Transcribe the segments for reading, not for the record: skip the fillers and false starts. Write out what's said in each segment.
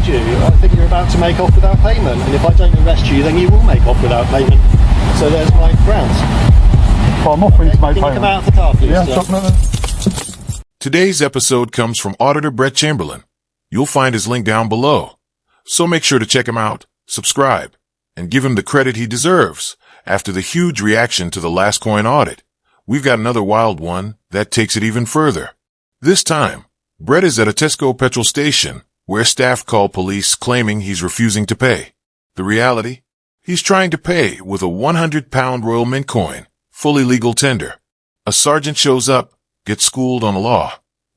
told you, I think you're about to make off without payment, and if I don't arrest you, then you will make off without payment. So there's my grounds. Well, I'm offering to make Can you payment. come out of the car, please? Yeah, sir? Today's episode comes from Auditor Brett Chamberlain. You'll find his link down below. So make sure to check him out, subscribe, and give him the credit he deserves after the huge reaction to the last coin audit. We've got another wild one that takes it even further. This time, Brett is at a Tesco petrol station where staff call police claiming he's refusing to pay. The reality? He's trying to pay with a £100 Royal Mint coin, fully legal tender. A sergeant shows up, gets schooled on the law,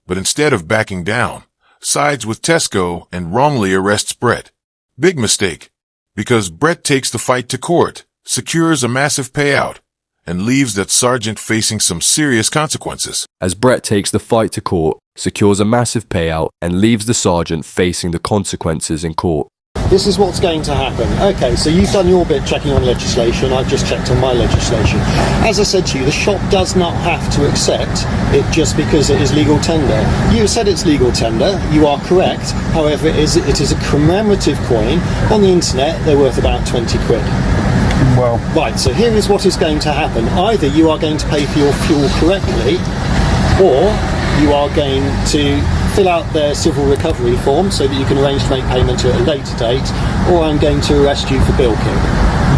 but instead of backing down, sides with Tesco and wrongly arrests Brett. Big mistake, because Brett takes the fight to court, secures a massive payout, and leaves that sergeant facing some serious consequences. As Brett takes the fight to court, secures a massive payout, and leaves the sergeant facing the consequences in court. This is what's going to happen. Okay, so you've done your bit checking on legislation. I've just checked on my legislation. As I said to you, the shop does not have to accept it just because it is legal tender. You said it's legal tender. You are correct. However, it is a commemorative coin. On the internet, they're worth about 20 quid. Well, Right, so here is what is going to happen. Either you are going to pay for your fuel correctly, or you are going to fill out their civil recovery form so that you can arrange to make payment at a later date, or I'm going to arrest you for bilking.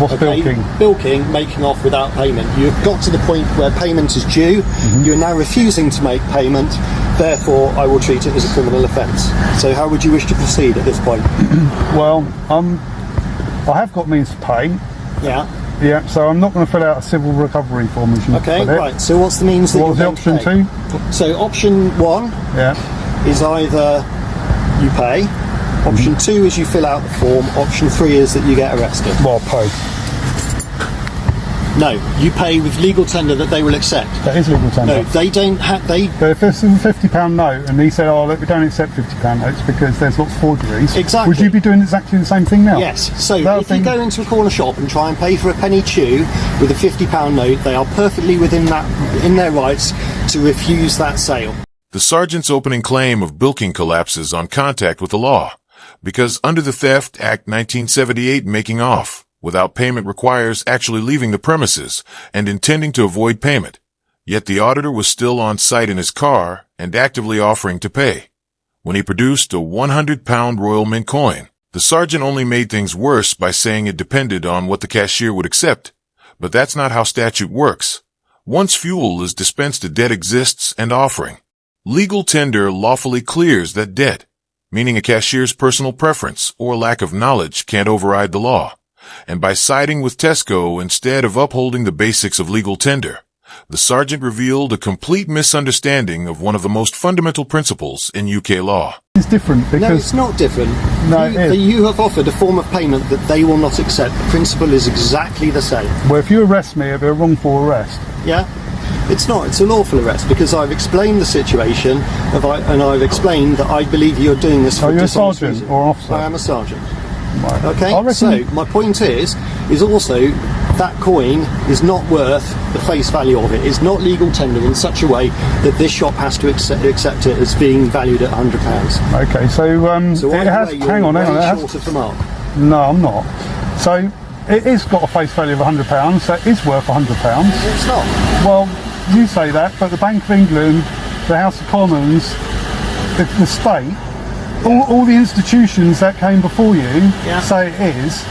what's bilking? Bilking, making off without payment. You've got to the point where payment is due. You're now refusing to make payment. Therefore, I will treat it as a criminal offence. So how would you wish to proceed at this point? Well, I have got means to pay. Yeah. Yeah, so I'm not going to fill out a civil recovery form as you Okay, put it. right. So what's the means that What you're was the going to option pay? 2? So option 1 Yeah. is either you pay. Option 2 is you fill out the form. Option 3 is that you get arrested. Well, pay. No, you pay with legal tender that they will accept. That is legal tender. No, they don't have. But if this is a £50 note and he said, oh, look, we don't accept £50 notes because there's lots of forgeries, Exactly. would you be doing exactly the same thing now? Yes. So That if you thing- go into a corner shop and try and pay for a penny chew with a £50 note, they are perfectly within their rights to refuse that sale. The sergeant's opening claim of bilking collapses on contact with the law, because under the Theft Act 1978, making off without payment requires actually leaving the premises and intending to avoid payment. Yet the auditor was still on site in his car and actively offering to pay. When he produced a £100 Royal Mint coin, the sergeant only made things worse by saying it depended on what the cashier would accept. But that's not how statute works. Once fuel is dispensed, a debt exists and offering. Legal tender lawfully clears that debt, meaning a cashier's personal preference or lack of knowledge can't override the law. And by siding with Tesco instead of upholding the basics of legal tender, the sergeant revealed a complete misunderstanding of one of the most fundamental principles in UK law. It's different because... No, it's not different. No, it is. You have offered a form of payment that they will not accept. The principle is exactly the same. Well, if you arrest me, it'll be a wrongful arrest. Yeah? It's not. It's a lawful arrest because I've explained the situation and I've explained that I believe you're doing this for Are you a dishonest sergeant reason. or an officer? I am a sergeant. Right. Okay, I reckon- so my point is also that coin is not worth the face value of it. It's not legal tender in such a way that this shop has to accept it as being valued at £100. Okay, so So it either has... way, Hang you're on, way it has... short of the mark. No, I'm not. So it is got a face value of £100, so it is worth £100. It's not. Well, you say that, but the Bank of England, the House of Commons, the state, all the institutions that came before you say it is,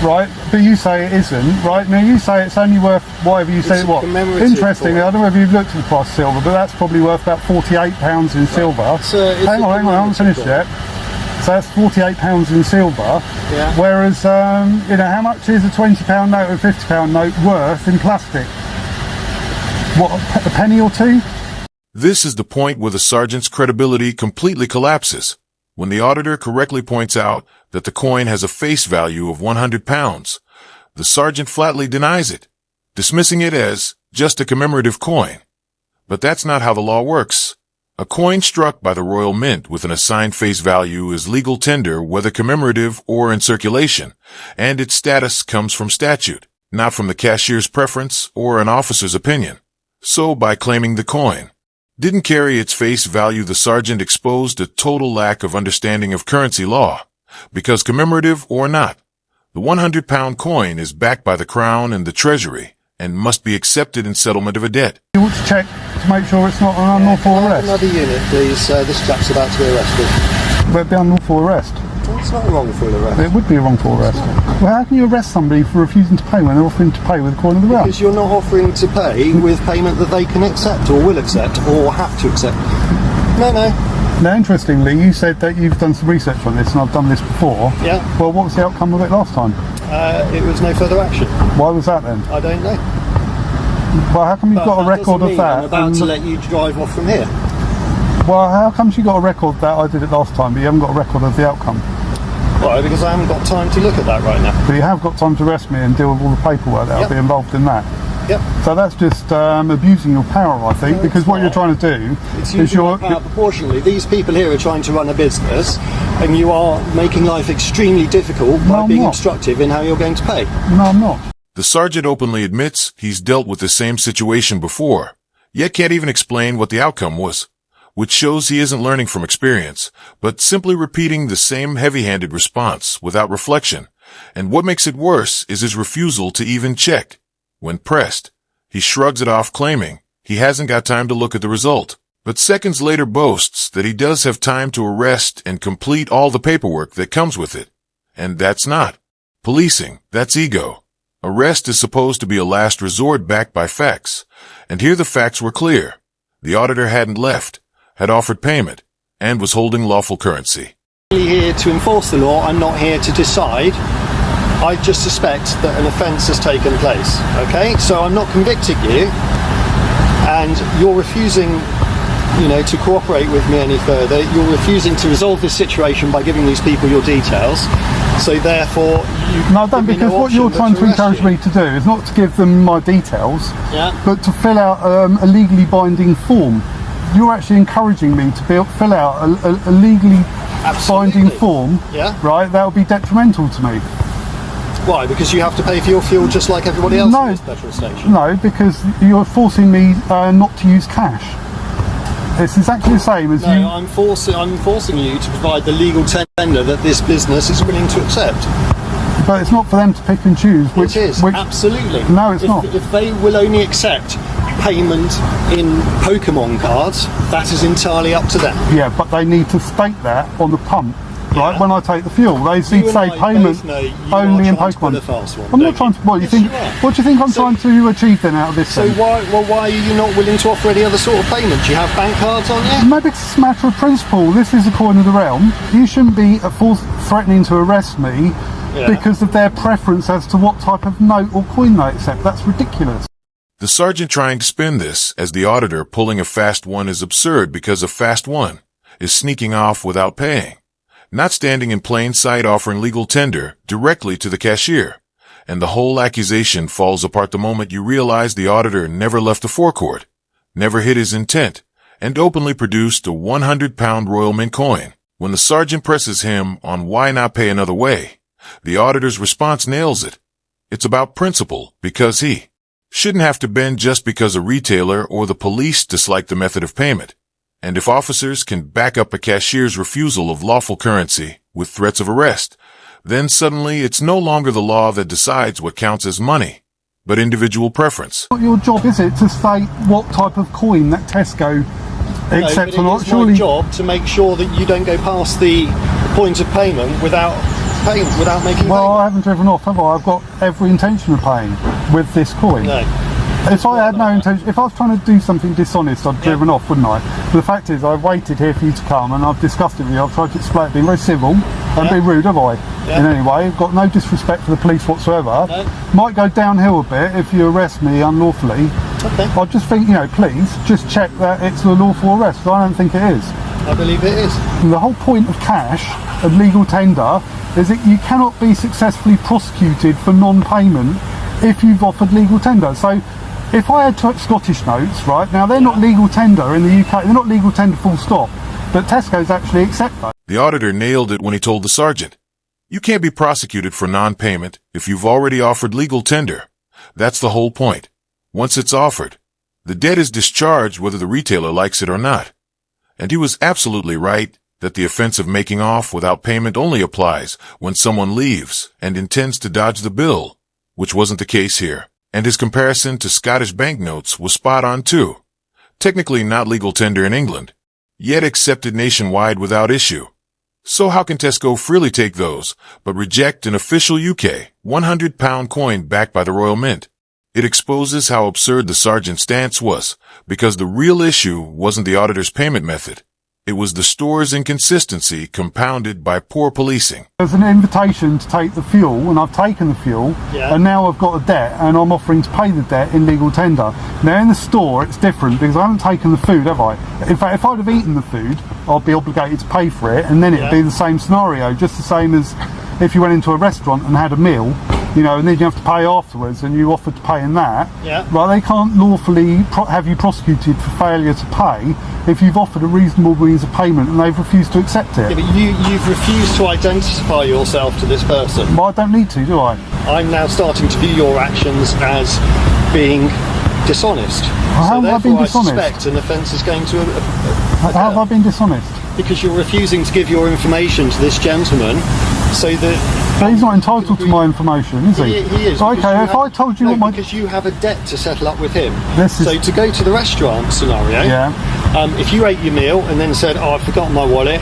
right? But you say it isn't, right? Now you say it's only worth whatever you say it was. Interestingly, I don't know if you've looked at the price of silver, but that's probably worth about £48 in silver. Hang on, I haven't finished yet. So that's £48 in silver. Yeah. Whereas, how much is a £20 note or £50 note worth in plastic? What, a penny or two? This is the point where the sergeant's credibility completely collapses, when the auditor correctly points out that the coin has a face value of £100. The sergeant flatly denies it, dismissing it as just a commemorative coin. But that's not how the law works. A coin struck by the Royal Mint with an assigned face value is legal tender whether commemorative or in circulation, and its status comes from statute, not from the cashier's preference or an officer's opinion. So by claiming the coin didn't carry its face value, the sergeant exposed a total lack of understanding of currency law, because commemorative or not, the £100 coin is backed by the Crown and the Treasury and must be accepted in settlement of a debt. You want to check to make sure it's not an unlawful Can I have arrest? another unit, please. This chap's about to be arrested. Would it be unlawful arrest? It's not a wrongful arrest. It would be a wrongful arrest. Well, how can you arrest somebody for refusing to pay when they're offering to pay with a coin of the realm? Because you're not offering to pay with payment that they can accept or will accept or have to accept. No. Now, interestingly, you said that you've done some research on this and I've done this before. Yeah. Well, what was the outcome of it last time? It was no further action. Why was that then? I don't know. Well, how come you've But got a that record doesn't of mean that? I'm about to let you drive off from here. Well, how come you got a record that I did it last time, but you haven't got a record of the outcome? Why? Because I haven't got time to look at that right now. But you have got time to arrest me and deal with all the paperwork that'll Yep. be involved in that. Yep. So that's just abusing your power, I think, No, because it's what you're not. trying to do It's is using you're... my power proportionally. These people here are trying to run a business, and you are making life extremely difficult No, by I'm being not. obstructive in how you're going to pay. No, I'm not. The sergeant openly admits he's dealt with the same situation before, yet can't even explain what the outcome was, which shows he isn't learning from experience, but simply repeating the same heavy-handed response without reflection. And what makes it worse is his refusal to even check. When pressed, he shrugs it off, claiming he hasn't got time to look at the result, but seconds later boasts that he does have time to arrest and complete all the paperwork that comes with it. And that's not policing, that's ego. Arrest is supposed to be a last resort backed by facts, and here the facts were clear. The auditor hadn't left, had offered payment, and was holding lawful currency. I'm only here to enforce the law. I'm not here to decide. I just suspect that an offence has taken place. Okay, so I'm not convicting you, and you're refusing, to cooperate with me any further. You're refusing to resolve this situation by giving these people your details. So therefore, No, I don't, because what you're trying to encourage me to do is not to give them my details, but to fill out a legally binding form. You're actually encouraging me to fill out a legally binding form, right? That would be detrimental to me. Why? Because you have to pay for your fuel just like everybody else No. in this petrol station. No, because you're forcing me not to use cash. It's exactly the same as No, you. I'm forcing you to provide the legal tender that this business is willing to accept. But it's not for them to pick and choose. Which It is, Which, absolutely. No, it's not. If they will only accept payment in Pokemon cards, that is entirely up to them. yeah, but they need to state that on the pump, right? Yeah. When I take the fuel, they need You to and say I payment both know you only are in trying to pull Pokemon. a fast one, I'm don't not trying to. What Yes, you think? you are. What do you think I'm So- trying to achieve then out of this? So then? why are you not willing to offer any other sort of payment? Do you have bank cards on you? Maybe it's a matter of principle. This is a coin of the realm. You shouldn't be threatening to arrest me because of their preference as to what type of note or coin they accept. That's ridiculous. The sergeant trying to spin this as the auditor pulling a fast one is absurd because a fast one is sneaking off without paying, not standing in plain sight offering legal tender directly to the cashier. And the whole accusation falls apart the moment you realize the auditor never left the forecourt, never hid his intent, and openly produced a £100 Royal Mint coin. When the sergeant presses him on why not pay another way, the auditor's response nails it. It's about principle, because he shouldn't have to bend just because a retailer or the police dislike the method of payment. And if officers can back up a cashier's refusal of lawful currency with threats of arrest, then suddenly it's no longer the law that decides what counts as money, but individual preference. Not your job, is it, to state what type of coin that Tesco accepts or not? It's Surely. my job to make sure that you don't go past the point of payment without making Well, I payment. haven't driven off, have I? I've got every intention of paying with this coin. No. If I had no intention, if I was trying to do something dishonest, I'd driven off, wouldn't I? But the fact is, I've waited here for you to come and I've discussed it with you. I've tried to explain, being very civil, and be rude, have I? In any way, I've got no disrespect for the police whatsoever. No. Might go downhill a bit if you arrest me unlawfully. Okay. I just think, please, just check that it's a lawful arrest, but I don't think it is. I believe it is. The whole point of cash and legal tender is that you cannot be successfully prosecuted for non-payment if you've offered legal tender. So if I had Scottish notes, right, now they're not legal tender in the UK, they're not legal tender full stop, but Tesco's actually accept that. The auditor nailed it when he told the sergeant, "You can't be prosecuted for non-payment if you've already offered legal tender. That's the whole point. Once it's offered, the debt is discharged whether the retailer likes it or not." And he was absolutely right that the offense of making off without payment only applies when someone leaves and intends to dodge the bill, which wasn't the case here. And his comparison to Scottish banknotes was spot on too. Technically not legal tender in England, yet accepted nationwide without issue. So how can Tesco freely take those, but reject an official UK £100 coin backed by the Royal Mint? It exposes how absurd the sergeant's stance was, because the real issue wasn't the auditor's payment method. It was the store's inconsistency compounded by poor policing. There's an invitation to take the fuel, and I've taken the fuel, and now I've got a debt, and I'm offering to pay the debt in legal tender. Now in the store, it's different, because I haven't taken the food, have I? In fact, if I'd have eaten the food, I'd be obligated to pay for it, and then it'd be the same scenario, just the same as if you went into a restaurant and had a meal, you know, and then you have to pay afterwards, and you offered to pay in that. Right, they can't lawfully have you prosecuted for failure to pay if you've offered a reasonable means of payment and they've refused to accept it. Yeah, but you've refused to identify yourself to this person. Well, I don't need to, do I? I'm now starting to view your actions as being dishonest. Well, how have I been dishonest? I suspect an offence is going to occur. How have I been dishonest? Because you're refusing to give your information to this gentleman, so that... But he's not entitled to my information, is he? He is. Okay, if I told you what my... because you have a debt to settle up with him. So to go to the restaurant scenario, if you ate your meal and then said, oh, I've forgotten my wallet,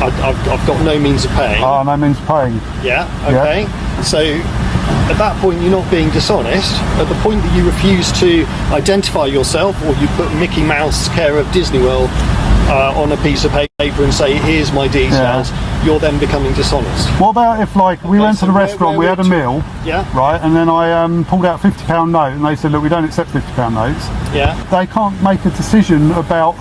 I've got no means of paying. Oh, no means of paying. Yeah, okay. Yeah. So at that point you're not being dishonest. At the point that you refuse to identify yourself, or you put Mickey Mouse care of Disney World on a piece of paper and say, here's my details, you're then becoming dishonest. What about if, like, we went to the restaurant, we had a meal, right, and then I pulled out a £50 note and they said, look, we don't accept £50 notes. They can't make a decision about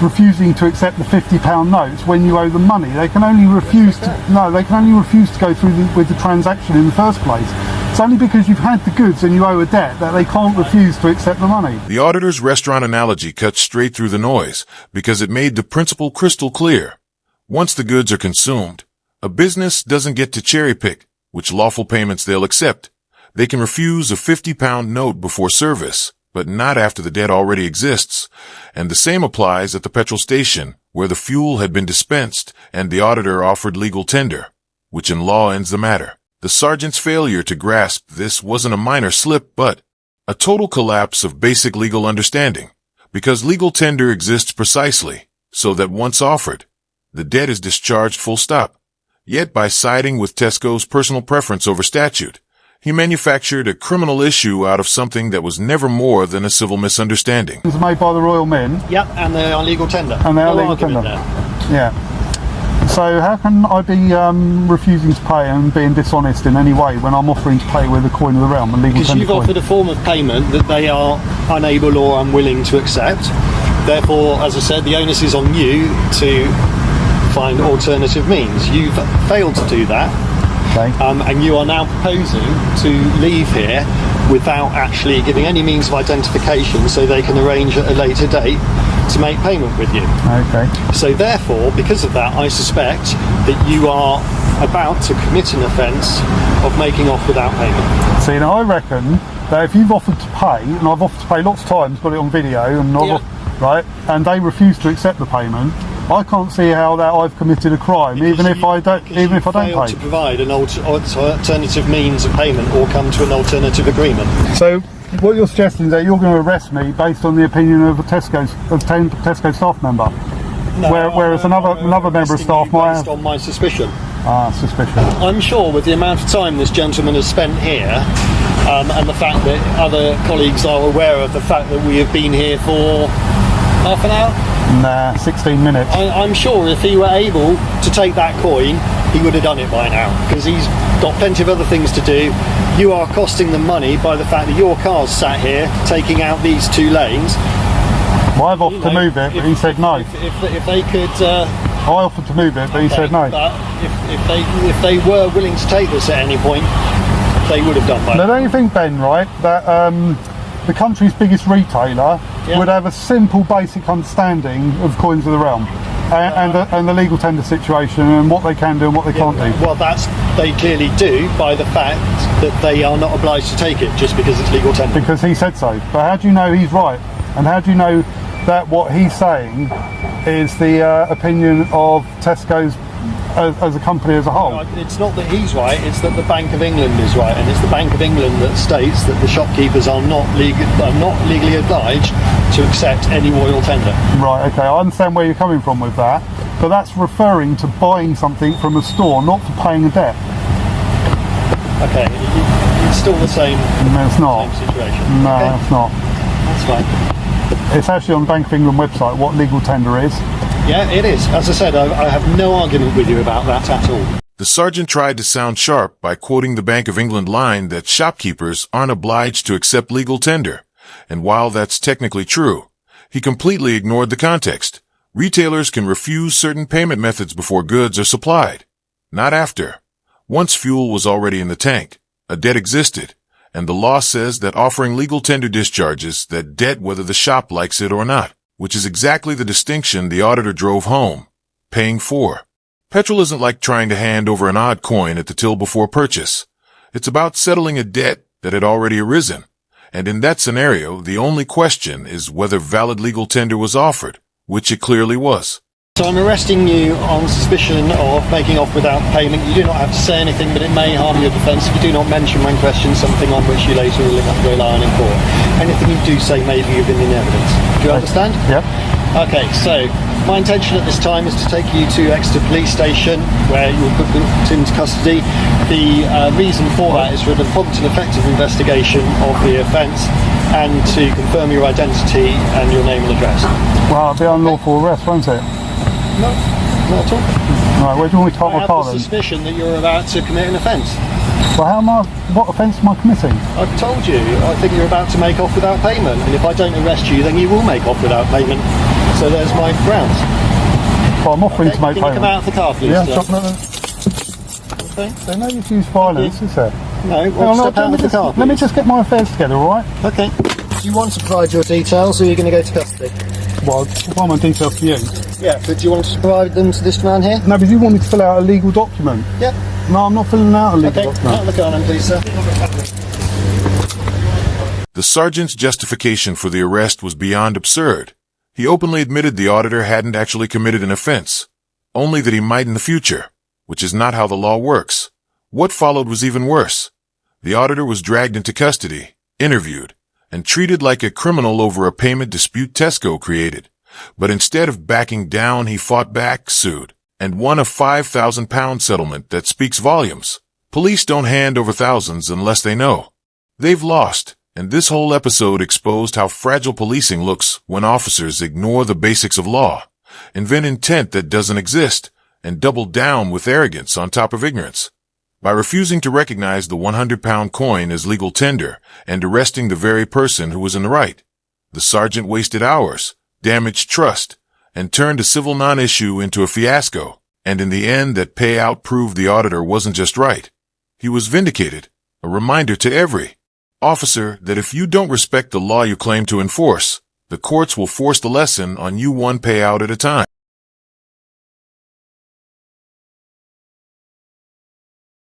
refusing to accept the £50 notes when you owe them money. They can only refuse they can only refuse to go through with the transaction in the first place. It's only because you've had the goods and you owe a debt that they can't refuse to accept the money. The auditor's restaurant analogy cut straight through the noise because it made the principle crystal clear. Once the goods are consumed, a business doesn't get to cherry pick which lawful payments they'll accept. They can refuse a £50 note before service, but not after the debt already exists. And the same applies at the petrol station, where the fuel had been dispensed and the auditor offered legal tender, which in law ends the matter. The sergeant's failure to grasp this wasn't a minor slip, but a total collapse of basic legal understanding, because legal tender exists precisely so that once offered, the debt is discharged full stop. Yet by siding with Tesco's personal preference over statute, he manufactured a criminal issue out of something that was never more than a civil misunderstanding. It was made by the Royal Mint. Yep, and they are legal tender. And they are legal tender. Yeah. So how can I be refusing to pay and being dishonest in any way when I'm offering to pay with a coin of the realm, a legal tender coin? Because you've offered a form of payment that they are unable or unwilling to accept. Therefore, as I said, the onus is on you to find alternative means. You've failed to do that. Okay. And you are now proposing to leave here without actually giving any means of identification so they can arrange at a later date to make payment with you. Okay. So therefore, because of that, I suspect that you are about to commit an offence of making off without payment. See, now I reckon that if you've offered to pay, and I've offered to pay lots of times, got it on video, and right, and they refuse to accept the payment, I can't see how that I've committed a crime, even if I don't pay. To provide an alternative means of payment or come to an alternative agreement. So what you're suggesting is that you're going to arrest me based on the opinion of a Tesco staff member, whereas another member of staff might have. Based on my suspicion. Suspicion. I'm sure with the amount of time this gentleman has spent here, and the fact that other colleagues are aware of the fact that we have been here for half an hour. Nah, 16 minutes. I'm sure if he were able to take that coin, he would have done it by now, because he's got plenty of other things to do. You are costing them money by the fact that your car's sat here taking out these two lanes. Well, I've offered to move it, but he said no. If they could... I offered to move it, but he said no. But if they were willing to take this at any point, they would have done by now. Now, don't you think, Ben, right, that the country's biggest retailer would have a simple, basic understanding of coins of the realm and the legal tender situation and what they can do and what they can't do? Well, they clearly do by the fact that they are not obliged to take it just because it's legal tender. Because he said so. But how do you know he's right? And how do you know that what he's saying is the opinion of Tesco's as a company as a whole. It's not that he's right, it's that the Bank of England is right, and it's the Bank of England that states that the shopkeepers are not legally obliged to accept any royal tender. Right, okay, I understand where you're coming from with that, but that's referring to buying something from a store, not for paying a debt. Okay, it's still the same, No, it's not. same situation. No, Okay, it's not. that's fine. It's actually on the Bank of England website what legal tender is. Yeah, it is. As I said, I have no argument with you about that at all. The sergeant tried to sound sharp by quoting the Bank of England line that shopkeepers aren't obliged to accept legal tender. And while that's technically true, he completely ignored the context. Retailers can refuse certain payment methods before goods are supplied, not after. Once fuel was already in the tank, a debt existed, and the law says that offering legal tender discharges that debt whether the shop likes it or not, which is exactly the distinction the auditor drove home. Paying for. Petrol isn't like trying to hand over an odd coin at the till before purchase. It's about settling a debt that had already arisen. And in that scenario, the only question is whether valid legal tender was offered, which it clearly was. So I'm arresting you on suspicion of making off without payment. You do not have to say anything, but it may harm your defence if you do not mention when questioned something on which you later will rely on in court. Anything you do say may be given in evidence. Do you understand? Yeah. Okay, so my intention at this time is to take you to Exeter Police Station, where you will be put into custody. The reason for that is for the prompt and effective investigation of the offence and to confirm your identity and your name and address. Well, it'll be unlawful arrest, won't it? No, not at all. Right, where do you want me to park I my have car the then? suspicion that you're about to commit an offence. Well, what offence am I committing? I've told you, I think you're about to make off without payment, and if I don't arrest you, then you will make off without payment. So there's my grounds. Well, I'm offering to make Can you come payment. out of the car, please? Yeah, sir? sure, no. Okay. There's no use to use violence, is there? No, well, step out of the car, let me please. just get my affairs together, alright? Okay. Do you want to provide your details, or are you going to go to custody? Well, I'll provide my details to you. Yeah, but do you want to provide them to this man here? No, but you want me to fill out a legal document. Yeah. No, I'm not filling out a legal Okay, document. out of the car then, please, sir. The sergeant's justification for the arrest was beyond absurd. He openly admitted the auditor hadn't actually committed an offense, only that he might in the future, which is not how the law works. What followed was even worse. The auditor was dragged into custody, interviewed, and treated like a criminal over a payment dispute Tesco created. But instead of backing down, he fought back, sued, and won a £5,000 settlement that speaks volumes. Police don't hand over thousands unless they know they've lost. And this whole episode exposed how fragile policing looks when officers ignore the basics of law, invent intent that doesn't exist, and double down with arrogance on top of ignorance. By refusing to recognize the £100 coin as legal tender and arresting the very person who was in the right, the sergeant wasted hours, damaged trust, and turned a civil non-issue into a fiasco. And in the end, that payout proved the auditor wasn't just right. He was vindicated, a reminder to every officer that if you don't respect the law you claim to enforce, the courts will force the lesson on you one payout at a time.